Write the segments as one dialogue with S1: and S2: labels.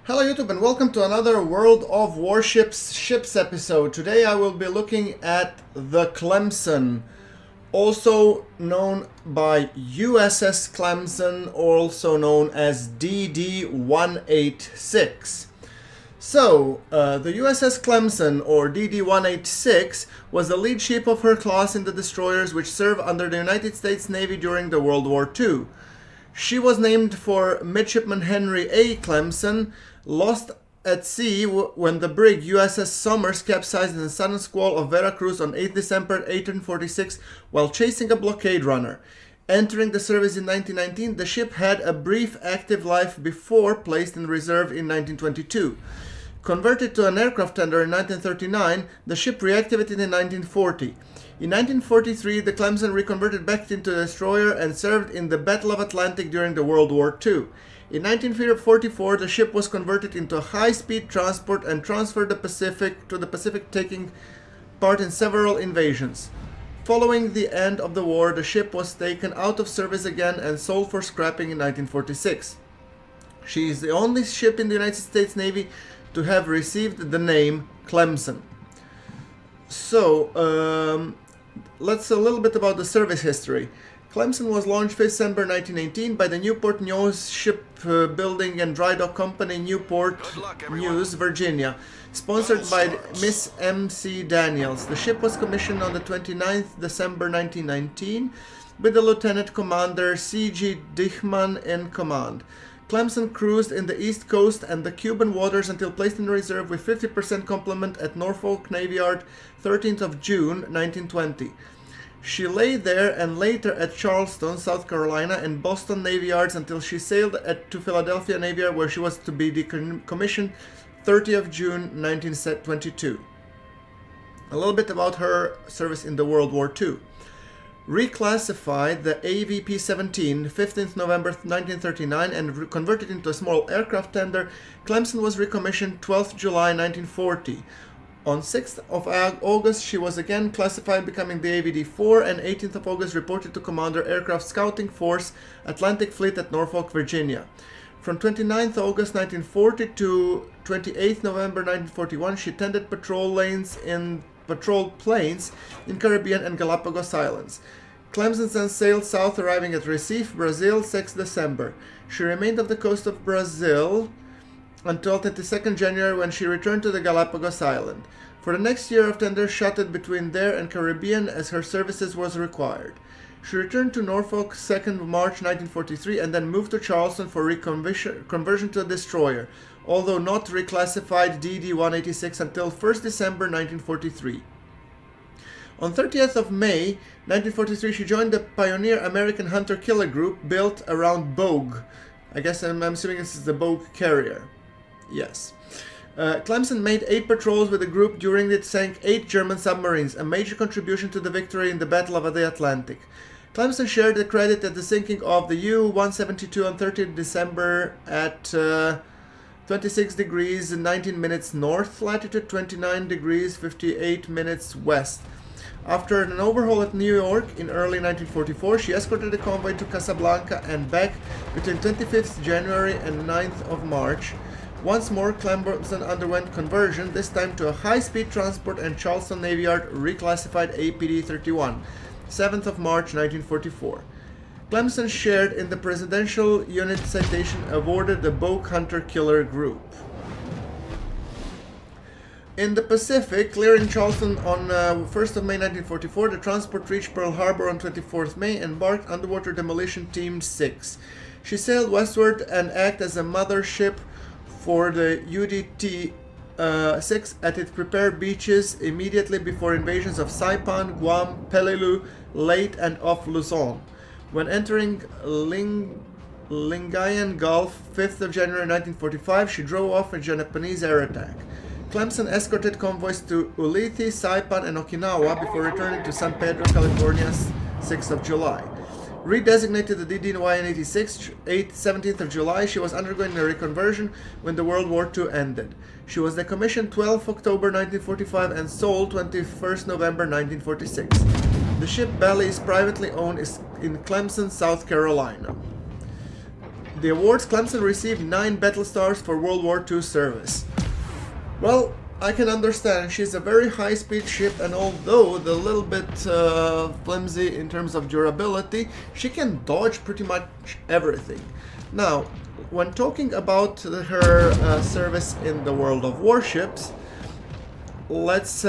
S1: Hello YouTube and welcome to another World of Warships ships episode. Today I will be looking at the Clemson, also known by USS Clemson, also known as DD-186. So, the USS Clemson, or DD-186, was the lead ship of her class in the destroyers which served under the United States Navy during the World War II. She was named for Midshipman Henry A. Clemson, lost at sea when the brig USS Somers capsized in the sudden squall of Veracruz on 8 December 1846 while chasing a blockade runner. Entering the service in 1919, the ship had a brief active life before placed in reserve in 1922. Converted to an aircraft tender in 1939, the ship reactivated in 1940. In 1943, the Clemson reconverted back into a destroyer and served in the Battle of Atlantic during the World War II. In 1944, the ship was converted into a high-speed transport and transferred to the Pacific, taking part in several invasions. Following the end of the war, the ship was taken out of service again and sold for scrapping in 1946. She is the only ship in the United States Navy to have received the name Clemson. So, let's a little bit about the service history. Clemson was launched 5th December 1918 by the Newport News Shipbuilding and Dry Dock Company, Newport News, Virginia, sponsored by Miss M.C. Daniels. The ship was commissioned on the 29th December 1919 with the Lieutenant Commander C.G. Dichman in command. Clemson cruised in the East Coast and the Cuban waters until placed in reserve with 50% complement at Norfolk Navy Yard 13th of June 1920. She lay there and later at Charleston, South Carolina and Boston Navy Yards until she sailed to Philadelphia Navy Yard where she was to be decommissioned 30th of June 1922. A little bit about her service in the World War II. Reclassified the AVP-17 15th November 1939 and converted into a small aircraft tender, Clemson was recommissioned 12th July 1940. On 6th of August, she was again classified, becoming the AVD-4, and 18th of August reported to Commander Aircraft Scouting Force, Atlantic Fleet at Norfolk, Virginia. From 29th August 1940 to 28th November 1941, she tended patrol planes in Caribbean and Galapagos Islands. Clemson then sailed south, arriving at Recife, Brazil, 6th December. She remained off the coast of Brazil until 22nd January when she returned to the Galapagos Island. For the next year of tender, shuttled between there and Caribbean as her services was required. She returned to Norfolk 2nd March 1943 and then moved to Charleston for conversion to a destroyer, although not reclassified DD-186 until 1st December 1943. On 30th of May 1943, she joined the pioneer American hunter-killer group built around Bogue. I guess I'm assuming this is the Bogue carrier. Yes. Clemson made 8 patrols with the group during it sank 8 German submarines, a major contribution to the victory in the Battle of the Atlantic. Clemson shared the credit at the sinking of the U-172 on 30th December at 26 degrees 19 minutes north latitude, 29 degrees 58 minutes west. After an overhaul at New York in early 1944, she escorted the convoy to Casablanca and back between 25th January and 9th of March. Once more, Clemson underwent conversion, this time to a high-speed transport and Charleston Navy Yard reclassified APD-31, 7th of March 1944. Clemson shared in the Presidential Unit Citation awarded the Bogue Hunter-Killer Group. In the Pacific, clearing Charleston on 1st of May 1944, the transport reached Pearl Harbor on 24th May and embarked Underwater Demolition Team 6. She sailed westward and acted as a mother ship for the UDT-6 at its prepared beaches immediately before invasions of Saipan, Guam, Peleliu, Leyte, and off Luzon. When entering Lingayen Gulf, 5th of January 1945, she drove off a Japanese air attack. Clemson escorted convoys to Ulithi, Saipan, and Okinawa before returning to San Pedro, California, 6th of July. Redesignated the DD-186, 17th of July, she was undergoing a reconversion when the World War II ended. She was decommissioned 12 October 1945 and sold 21st November 1946. The ship belly is privately owned in Clemson, South Carolina. The awards: Clemson received 9 battle stars for World War II service. Well, I can understand. She's a very high-speed ship, and although the little bit flimsy in terms of durability, she can dodge pretty much everything. Now, when talking about her service in the world of warships, let's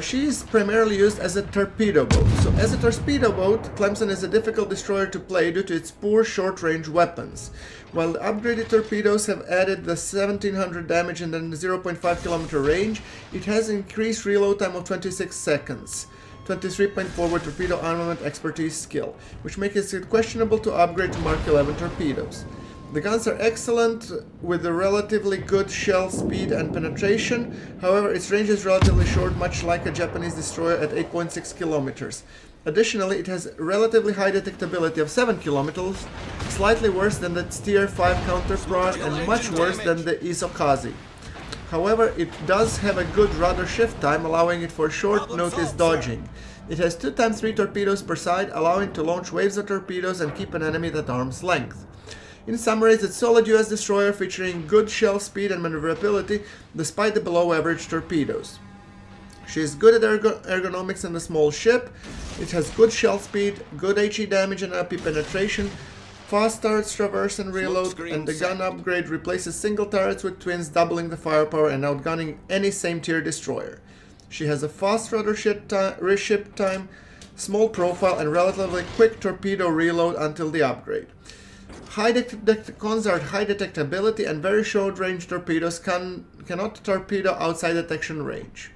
S1: she's primarily used as a torpedo boat. So as a torpedo boat, Clemson is a difficult destroyer to play due to its poor short-range weapons. While the upgraded torpedoes have added the 1700 damage and then the 0.5 kilometer range, it has increased reload time of 26 seconds. 23.4 with torpedo armament expertise skill, which makes it questionable to upgrade to Mark 11 torpedoes. The guns are excellent with a relatively good shell speed and penetration, however its range is relatively short, much like a Japanese destroyer at 8.6 kilometers. Additionally, it has relatively high detectability of 7 kilometers, slightly worse than the Tier 5 counterpart and much worse than the Isokazi. However, it does have a good rudder shift time, allowing it for short notice dodging. It has 2 × 3 torpedoes per side, allowing to launch waves of torpedoes and keep an enemy at arm's length. In summary, it's a solid US destroyer featuring good shell speed and maneuverability despite the below average torpedoes. She is good at ergonomics in the small ship. It has good shell speed, good HE damage and AP penetration, fast turrets traverse and reload, and the gun upgrade replaces single turrets with twins, doubling the firepower and outgunning any same tier destroyer. She has a fast rudder ship time, small profile and relatively quick torpedo reload until the upgrade. Cons are high detectability and very short range torpedoes cannot torpedo outside detection range.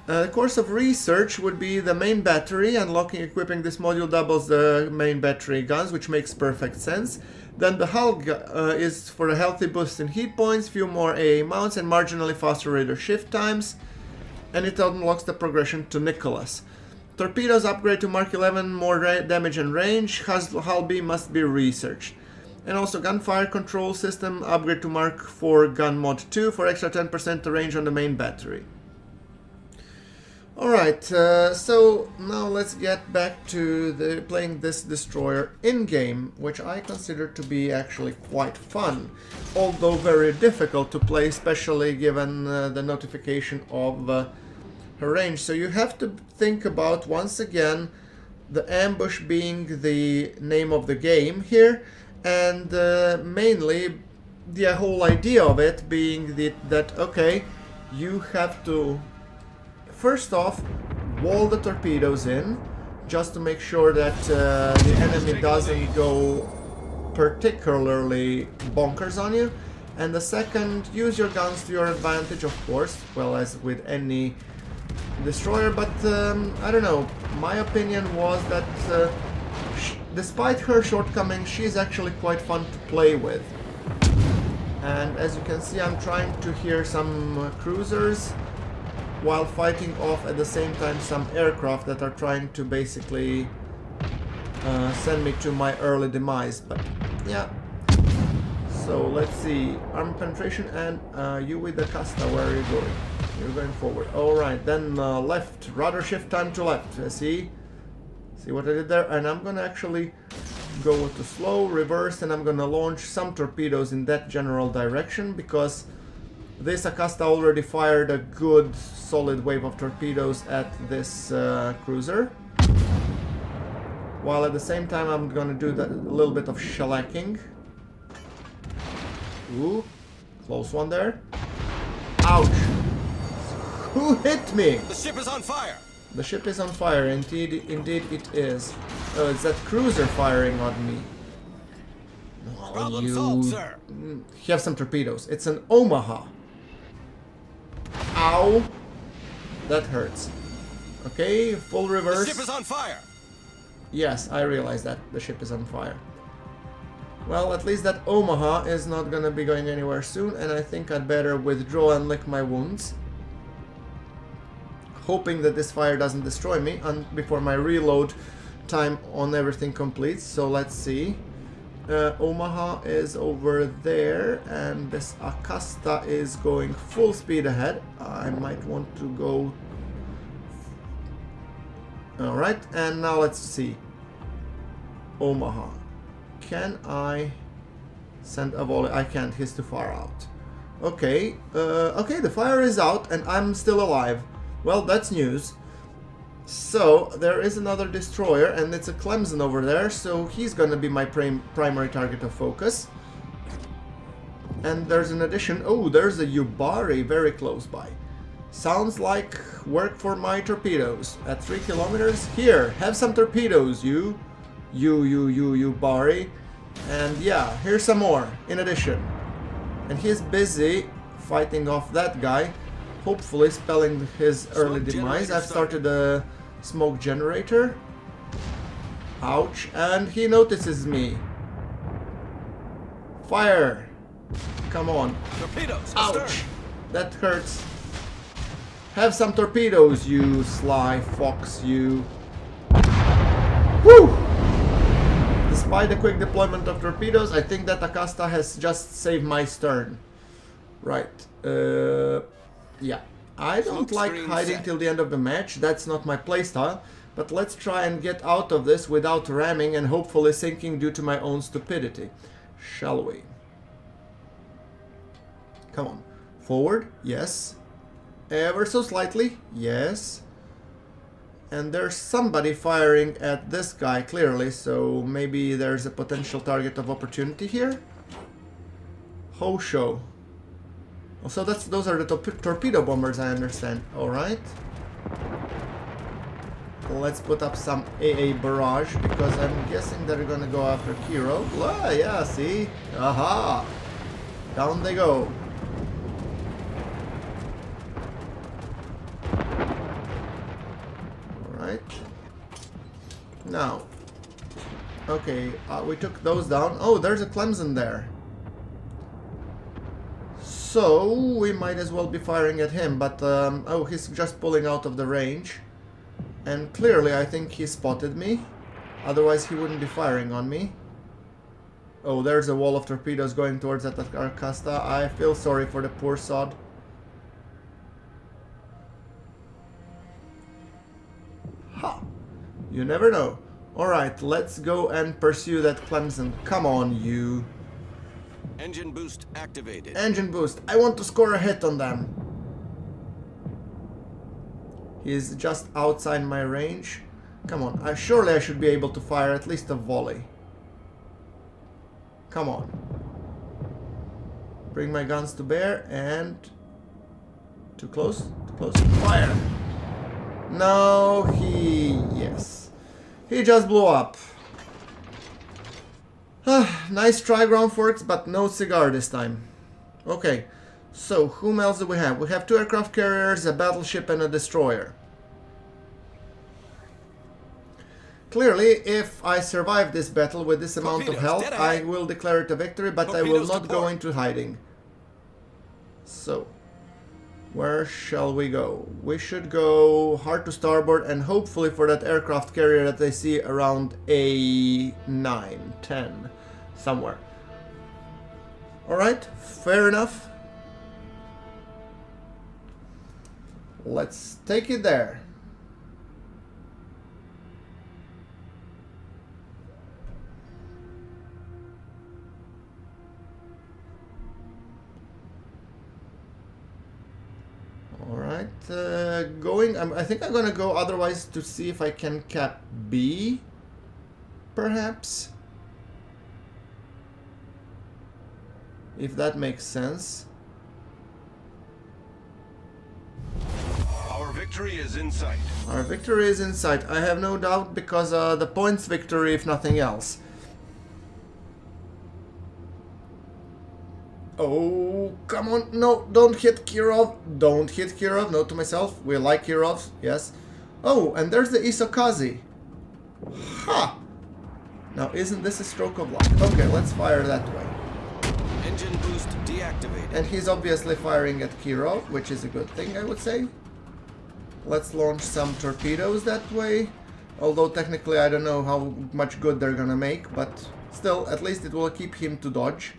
S1: The course of research would be the main battery. Unlocking equipping this module doubles the main battery guns, which makes perfect sense. Then the hull is for a healthy boost in heat points, few more AA mounts and marginally faster radar shift times. And it unlocks the progression to Nicholas. Torpedoes upgrade to Mark 11, more damage and range. Hull B must be researched. And also gunfire control system, upgrade to Mark 4 Gun Mod 2 for extra 10% range on the main battery. Alright, so now let's get back to playing this destroyer in-game, which I consider to be actually quite fun, although very difficult to play, especially given the notification of her range. So you have to think about, once again, the ambush being the name of the game here, and mainly the whole idea of it being that okay, you have to first off wall the torpedoes in just to make sure that the enemy doesn't go particularly bonkers on you, and the second, use your guns to your advantage, of course, well, as with any destroyer. But I don't know, my opinion was that despite her shortcomings, she's actually quite fun to play with. And as you can see, I'm trying to hear some cruisers while fighting off at the same time some aircraft that are trying to basically send me to my early demise. But yeah, so let's see, armor penetration, and you with the Casta, where are you going? You're going forward. Alright, then left, rudder shift time to left. See what I did there? And I'm gonna actually go to slow, reverse, and I'm gonna launch some torpedoes in that general direction, because this Acasta already fired a good solid wave of torpedoes at this cruiser. While at the same time I'm gonna do a little bit of shellacking. Ooh, close one there. Ouch! Who hit me?
S2: The ship is on fire!
S1: The ship is on fire, indeed it is. Oh, it's that cruiser firing on me. Oh,
S2: Problem solved, sir.
S1: You have some torpedoes. It's an Omaha. Ow! That hurts. Okay, full reverse.
S2: The ship is on fire!
S1: Yes, I realize that. The ship is on fire. Well, at least that Omaha is not gonna be going anywhere soon, and I think I'd better withdraw and lick my wounds, hoping that this fire doesn't destroy me before my reload time on everything completes. So let's see. Omaha is over there, and this Acasta is going full speed ahead. I might want to go. Alright, and now let's see. Omaha. can I send a volley? I can't, he's too far out. Okay, okay, the fire is out and I'm still alive. Well, that's news. So, there is another destroyer and it's a Clemson over there, so he's gonna be my primary target of focus. And there's an addition. Oh, there's a Yubari very close by. Sounds like work for my torpedoes. At 3 kilometers. Here, have some torpedoes, you Yubari. And yeah, here's some more, in addition. And he's busy fighting off that guy, hopefully spelling his early demise. I've started a smoke generator. Ouch. And he notices me. Fire. Come on.
S2: Torpedoes.
S1: Ouch.
S2: Astern.
S1: That hurts. Have some torpedoes, you sly fox, you. Woo! Despite the quick deployment of torpedoes, I think that Akasta has just saved my stern. Right. Yeah. I don't like hiding till the end of the match. That's not my playstyle. But let's try and get out of this without ramming and hopefully sinking due to my own stupidity. Shall we? Come on. Forward. Yes. Ever so slightly. Yes. And there's somebody firing at this guy clearly, so maybe there's a potential target of opportunity here. Hosho. Oh, so those are the torpedo bombers, I understand. Alright. Let's put up some AA barrage, because I'm guessing they're gonna go after Kiro. Ah, yeah, see? Aha! Down they go. Alright. Now. Okay, we took those down. Oh, there's a Clemson there. So, we might as well be firing at him, but, oh, he's just pulling out of the range. And clearly, I think he spotted me. Otherwise, he wouldn't be firing on me. Oh, there's a wall of torpedoes going towards that Akasta. I feel sorry for the poor sod. Ha! You never know. Alright, let's go and pursue that Clemson. Come on, you.
S2: Engine boost activated.
S1: Engine boost. I want to score a hit on them. He's just outside my range. Come on. Surely I should be able to fire at least a volley. Come on. Bring my guns to bear and... Too close? Too close? Fire! No, yes. He just blew up. Nice try, ground forks, but no cigar this time. Okay, so whom else do we have? We have 2 aircraft carriers, a battleship, and a destroyer. Clearly, if I survive this battle with this amount of health, I will declare it a victory, but I will not go into hiding. So, where shall we go? We should go hard to starboard and hopefully for that aircraft carrier that I see around A9, 10, somewhere. Alright, fair enough. Let's take it there. Alright, going, I think I'm gonna go otherwise to see if I can cap B, perhaps, if that makes sense.
S2: Our victory is in sight.
S1: Our victory is in sight, I have no doubt, because the points victory if nothing else. Oh, come on, no, don't hit Kirov, don't hit Kirov, note to myself, we like Kirovs, yes. Oh, and there's the Isokazi. Ha! Now, isn't this a stroke of luck? Okay, let's fire that way.
S2: Engine boost deactivated.
S1: And he's obviously firing at Kirov, which is a good thing, I would say. Let's launch some torpedoes that way. Although, technically, I don't know how much good they're gonna make, but still, at least it will keep him to dodge.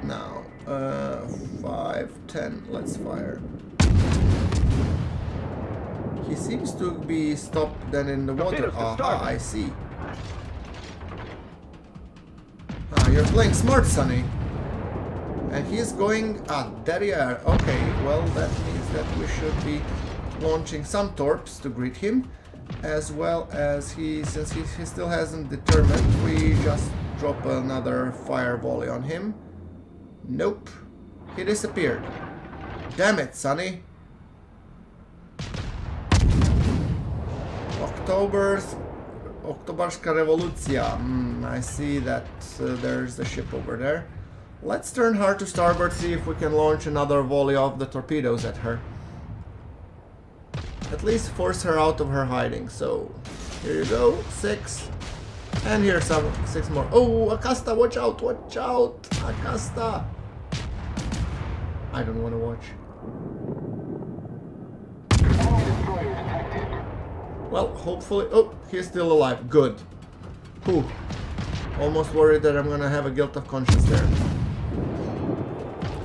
S1: Now, 5, 10, let's fire. He seems to be stopped then in the water. Aha, I see. You're playing smart, Sonny. And he's going... Ah, derriere. Okay, well, that means that we should be launching some torps to greet him. As well as since he still hasn't determined, we just drop another fire volley on him. Nope. He disappeared. Damn it, Sonny. Oktobarska Revolucja. I see that there's a ship over there. Let's turn hard to starboard, see if we can launch another volley of the torpedoes at her. At least force her out of her hiding. So, here you go. 6. And here's some 6 more. Oh, Acasta, watch out, watch out. Acasta. I don't want to watch. Well, hopefully... Oh, he's still alive. Good. Whew. Almost worried that I'm gonna have a guilt of conscience there.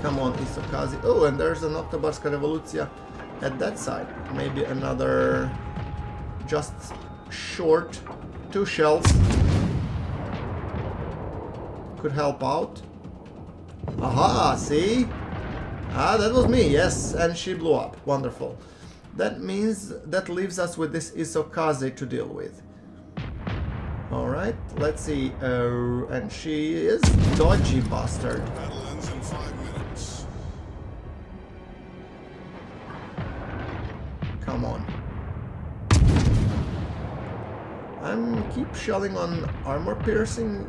S1: Come on, Isokazi. Oh, and there's an Oktobarska Revolucja at that side. Maybe another... just short. 2 shells. Could help out. Aha, see? Ah, that was me, yes. And she blew up. Wonderful. That means that leaves us with this Isokaze to deal with. Alright, let's see. And she is dodgy bastard.
S2: Battle ends in 5 minutes.
S1: Come on. I'm keep shelling on armor piercing.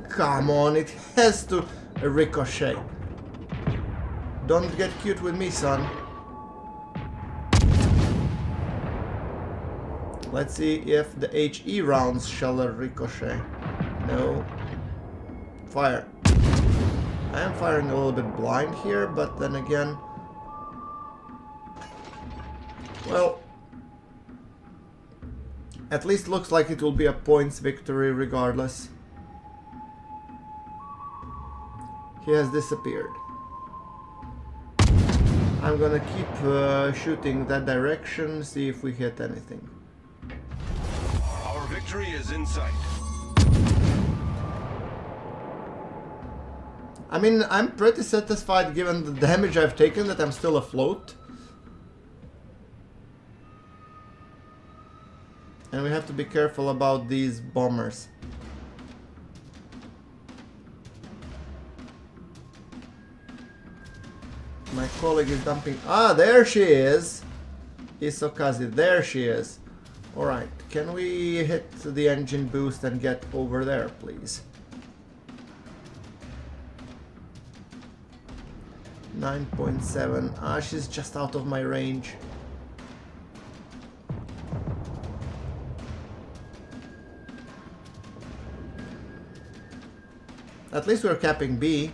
S1: Come on, it has to ricochet. Don't get cute with me, son. Let's see if the HE rounds shall ricochet. No. Fire. I am firing a little bit blind here, but then again... Well... At least looks like it will be a points victory regardless. He has disappeared. I'm gonna keep shooting that direction, see if we hit anything.
S2: Our victory is in sight.
S1: I mean, I'm pretty satisfied given the damage I've taken that I'm still afloat. And we have to be careful about these bombers. My colleague is dumping... Ah, there she is! Isokazi, there she is. Alright, can we hit the engine boost and get over there, please? 9.7. Ah, she's just out of my range. At least we're capping B.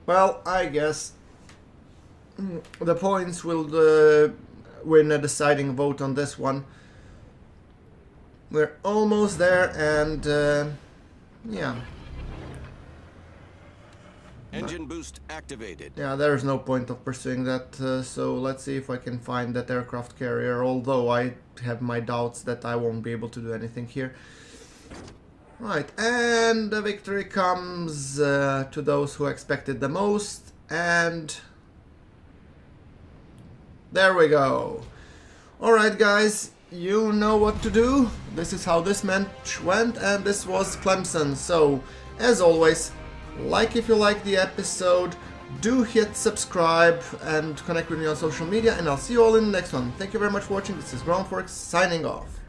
S1: Well, I guess the points will win a deciding vote on this one. We're almost there, and yeah.
S3: Engine boost activated.
S1: Yeah, there's no point of pursuing that, so let's see if I can find that aircraft carrier, although I have my doubts that I won't be able to do anything here. Right, and the victory comes to those who expected the most, and there we go. Alright guys, you know what to do. This is how this match went, and this was Clemson. So, as always, like if you liked the episode, do hit subscribe and connect with me on social media, and I'll see you all in the next one. Thank you very much for watching. This is Groundforks signing off.